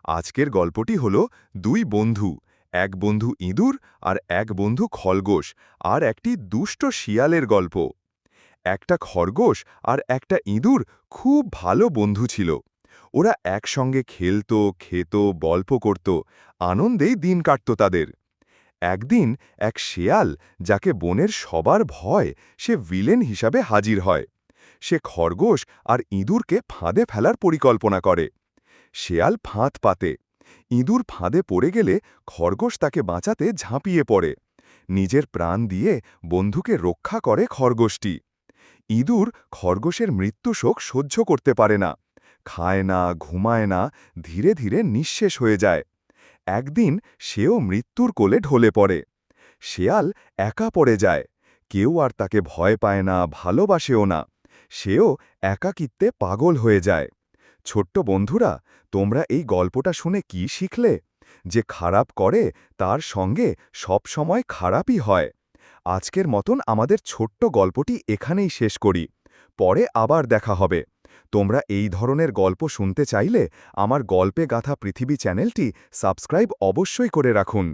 আজকের গল্পটি হল দুই বন্ধু, এক বন্ধু ইঁদুর আর এক বন্ধু খরগোশ আর একটি দুষ্ট শিয়ালের গল্প। একটা খরগোশ আর একটা ইঁদুর খুব ভালো বন্ধু ছিল। ওরা একসঙ্গে খেলতো, খেত, গল্প করত, আনন্দেই দিন কাটত তাদের। একদিন এক শেয়াল, যাকে বনের সবার ভয়, সে ভিলেন হিসাবে হাজির হয়। সে খরগোশ আর ইঁদুরকে ফাঁদে ফেলার পরিকল্পনা করে। শেয়াল ফাঁদ পাতে, ইঁদুর ফাঁদে পড়ে গেলে খরগোশ তাকে বাঁচাতে ঝাঁপিয়ে পড়ে। নিজের প্রাণ দিয়ে বন্ধুকে রক্ষা করে খরগোশটি। ইঁদুর খরগোশের মৃত্যুশোক সহ্য করতে পারে না, খায় না, ঘুমায় না, ধীরে ধীরে নিঃশেষ হয়ে যায়। একদিন সেও মৃত্যুর কোলে ঢলে পড়ে। শেয়াল একা পড়ে যায়, কেউ আর তাকে ভয় পায় না, ভালোবাসেও না। সেও একাকিত্বে পাগল হয়ে যায়। ছোট্ট বন্ধুরা, তোমরা এই গল্পটা শুনে কি শিখলে? যে খারাপ করে তার সঙ্গে সব সময় খারাপই হয়। আজকের মতন আমাদের ছোট্ট গল্পটি এখানেই শেষ করি। পরে আবার দেখা হবে। তোমরা এই ধরনের গল্প শুনতে চাইলে আমার গল্পে গাথা পৃথিবী চ্যানেলটি সাবস্ক্রাইব অবশ্যই করে রাখুন।